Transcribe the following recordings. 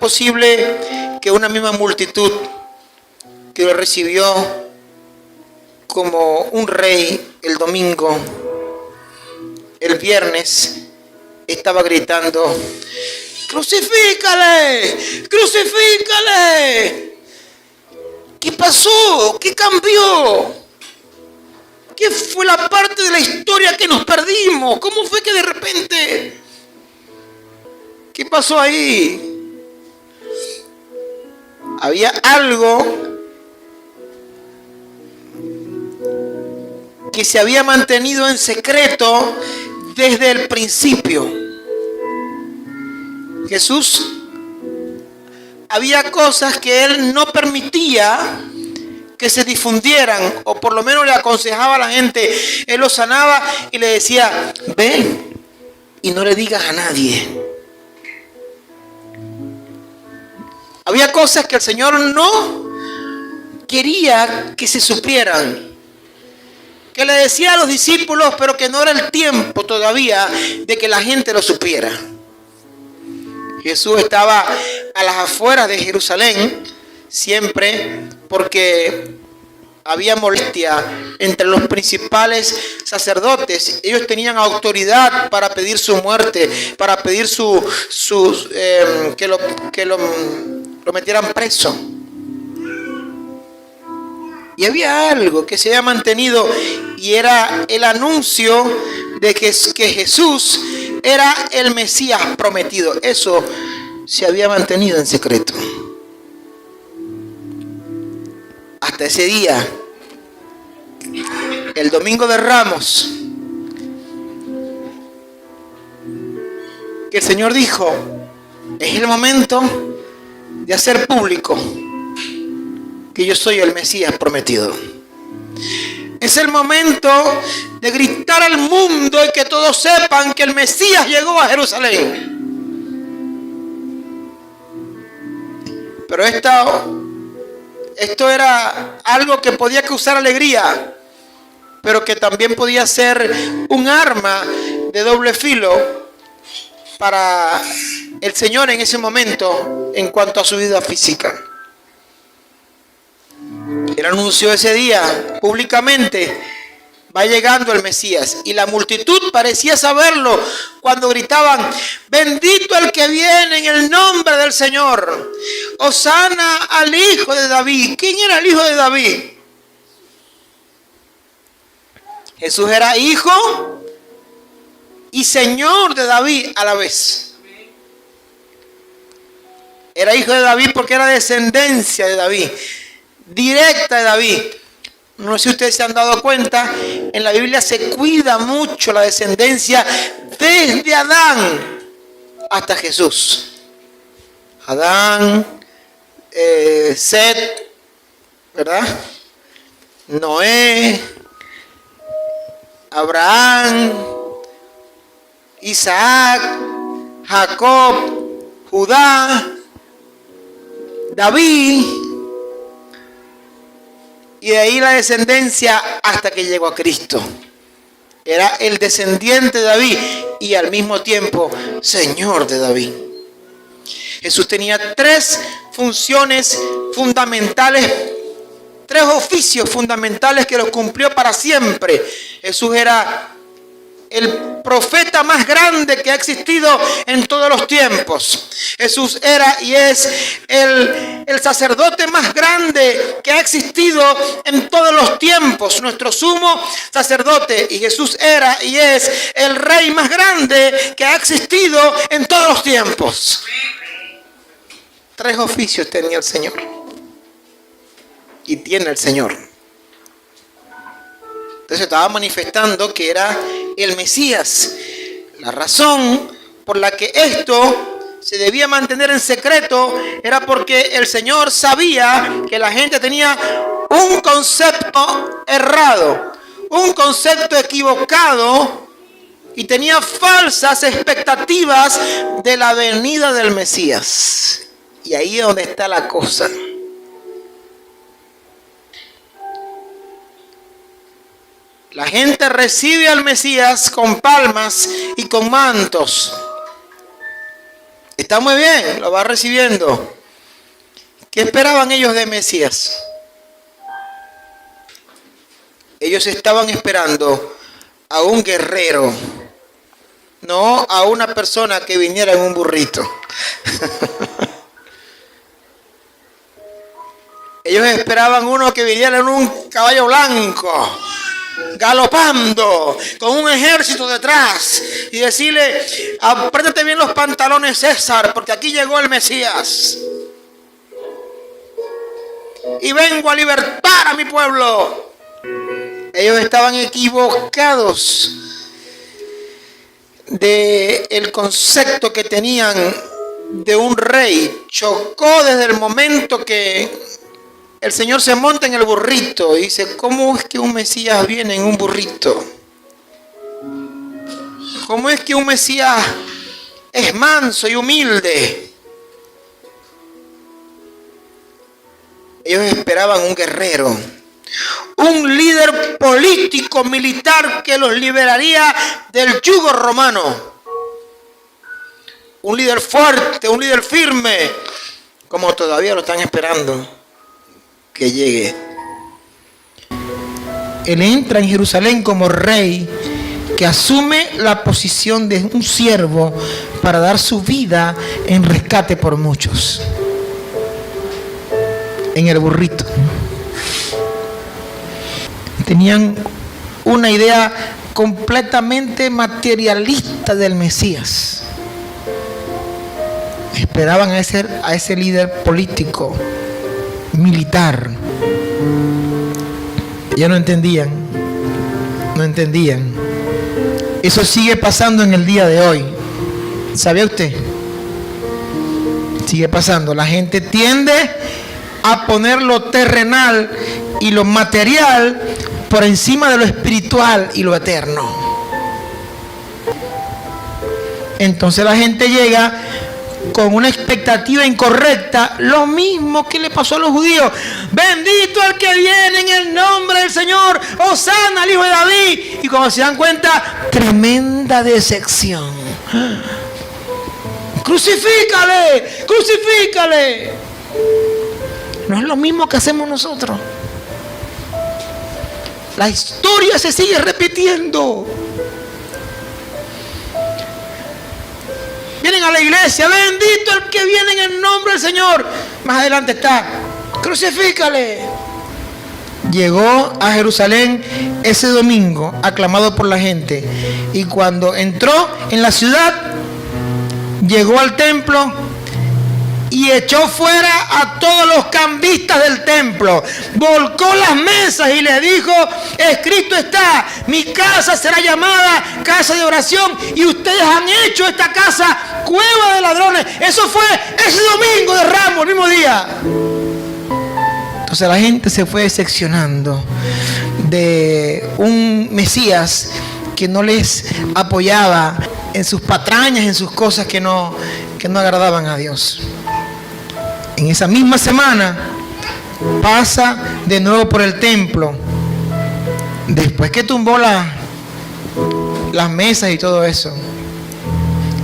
posible que una misma multitud que lo recibió como un rey el domingo, el viernes estaba gritando: ¡crucifícale! ¡Crucifícale! ¿Qué pasó? ¿Qué cambió? ¿Qué fue la parte de la historia que nos perdimos? ¿Cómo fue que de repente? ¿Qué pasó ahí? Había algo que se había mantenido en secreto desde el principio. Jesús, había cosas que él no permitía que se difundieran, o por lo menos le aconsejaba a la gente. Él los sanaba y le decía: ven y no le digas a nadie. Había cosas que el Señor no quería que se supieran, que le decía a los discípulos, pero que no era el tiempo todavía de que la gente lo supiera. Jesús estaba a las afueras de Jerusalén siempre, porque había molestia entre los principales sacerdotes. Ellos tenían autoridad para pedir su muerte, para pedir que lo metieran preso. Y había algo que se había mantenido, y era el anuncio de que Jesús era el Mesías prometido. Eso se había mantenido en secreto. Hasta ese día, el domingo de Ramos, que el Señor dijo: es el momento de hacer público que yo soy el Mesías prometido. Es el momento de gritar al mundo y que todos sepan que el Mesías llegó a Jerusalén. Pero esto era algo que podía causar alegría, pero que también podía ser un arma de doble filo para el Señor en ese momento en cuanto a su vida física. Él anunció ese día públicamente: va llegando el Mesías. Y la multitud parecía saberlo cuando gritaban: bendito el que viene en el nombre del Señor, hosana al hijo de David. ¿Quién era el hijo de David? Jesús era hijo y señor de David a la vez. Era hijo de David porque era descendencia de David, directa de David. No sé si ustedes se han dado cuenta, en la Biblia se cuida mucho la descendencia desde Adán hasta Jesús. Adán, Set, ¿verdad? Noé, Abraham, Isaac, Jacob, Judá, David. Y de ahí la descendencia hasta que llegó a Cristo. Era el descendiente de David y al mismo tiempo Señor de David. Jesús tenía tres funciones fundamentales, tres oficios fundamentales que los cumplió para siempre. Jesús era el profeta más grande que ha existido en todos los tiempos. Jesús era y es el sacerdote más grande que ha existido en todos los tiempos, nuestro sumo sacerdote. Y Jesús era y es el rey más grande que ha existido en todos los tiempos. Tres oficios tenía el Señor y tiene el Señor. Entonces estaba manifestando que era el Mesías. La razón por la que esto se debía mantener en secreto era porque el Señor sabía que la gente tenía un concepto errado, un concepto equivocado, y tenía falsas expectativas de la venida del Mesías. Y ahí es donde está la cosa. La gente recibe al Mesías con palmas y con mantos. Está muy bien, lo va recibiendo. ¿Qué esperaban ellos de Mesías? Ellos estaban esperando a un guerrero, no a una persona que viniera en un burrito. Ellos esperaban uno que viniera en un caballo blanco, galopando, con un ejército detrás, y decirle: apriétate bien los pantalones, César, porque aquí llegó el Mesías. Y vengo a libertar a mi pueblo. Ellos estaban equivocados del concepto que tenían de un rey. Chocó desde el momento que el Señor se monta en el burrito y dice: ¿cómo es que un Mesías viene en un burrito? ¿Cómo es que un Mesías es manso y humilde? Ellos esperaban un guerrero, un líder político, militar, que los liberaría del yugo romano. Un líder fuerte, un líder firme, como todavía lo están esperando que llegue. Él entra en Jerusalén como rey que asume la posición de un siervo para dar su vida en rescate por muchos. En el burrito. Tenían una idea completamente materialista del Mesías. Esperaban a ese líder político, militar. Ya no entendían. Eso sigue pasando en el día de hoy. ¿Sabía usted? Sigue pasando. La gente tiende a poner lo terrenal y lo material por encima de lo espiritual y lo eterno. Entonces la gente llega con una expectativa incorrecta, lo mismo que le pasó a los judíos. Bendito el que viene en el nombre del Señor, Hosana al hijo de David. Y cuando se dan cuenta, tremenda decepción. Crucifícale, crucifícale. No es lo mismo que hacemos nosotros. La historia se sigue repitiendo. Vienen a la iglesia: bendito el que viene en el nombre del Señor. Más adelante está: crucifícale. Llegó a Jerusalén ese domingo, aclamado por la gente. Y cuando entró en la ciudad, llegó al templo y echó fuera a todos los cambistas del templo. Volcó las mesas y le dijo: escrito está, mi casa será llamada casa de oración, y ustedes han hecho esta casa cueva de ladrones. Eso fue ese domingo de Ramos, el mismo día. Entonces la gente se fue decepcionando de un Mesías que no les apoyaba en sus patrañas, en sus cosas que no agradaban a Dios. En esa misma semana pasa de nuevo por el templo. Después que tumbó las mesas y todo eso,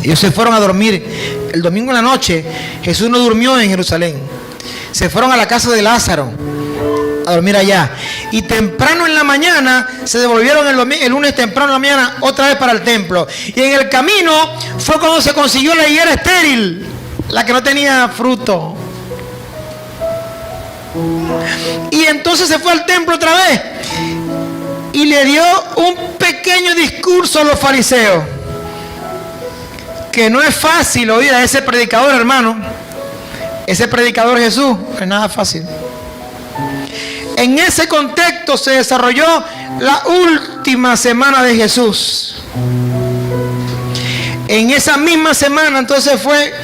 ellos se fueron a dormir. El domingo en la noche Jesús no durmió en Jerusalén. Se fueron a la casa de Lázaro a dormir allá. Y temprano en la mañana se devolvieron el lunes temprano en la mañana otra vez para el templo. Y en el camino fue cuando se consiguió la higuera estéril, la que no tenía fruto. Y entonces se fue al templo otra vez y le dio un pequeño discurso a los fariseos, que no es fácil oír a ese predicador, hermano. Ese predicador Jesús no es nada fácil. En ese contexto se desarrolló la última semana de Jesús. En esa misma semana entonces fue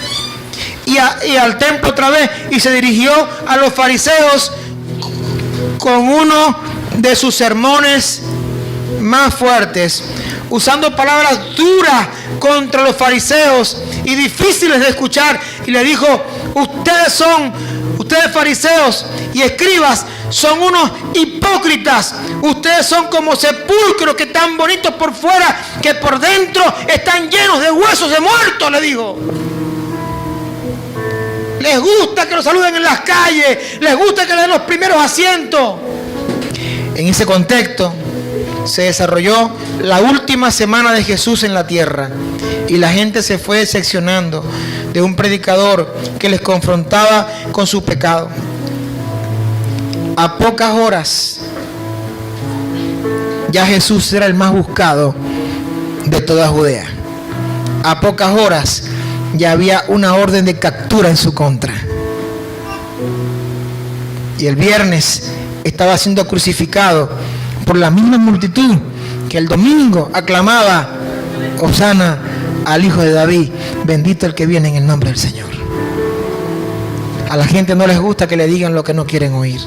y al templo otra vez, y se dirigió a los fariseos con uno de sus sermones más fuertes, usando palabras duras contra los fariseos y difíciles de escuchar. Y le dijo: ustedes fariseos y escribas son unos hipócritas. Ustedes son como sepulcros que están bonitos por fuera, que por dentro están llenos de huesos de muertos, le dijo. Les gusta que lo saluden en las calles, les gusta que le den los primeros asientos. En ese contexto se desarrolló la última semana de Jesús en la tierra y la gente se fue decepcionando de un predicador que les confrontaba con su pecado. A pocas horas ya Jesús era el más buscado de toda Judea. A pocas horas ya había una orden de captura en su contra. Y el viernes estaba siendo crucificado por la misma multitud que el domingo aclamaba: Hosana al Hijo de David, bendito el que viene en el nombre del Señor. A la gente no les gusta que le digan lo que no quieren oír.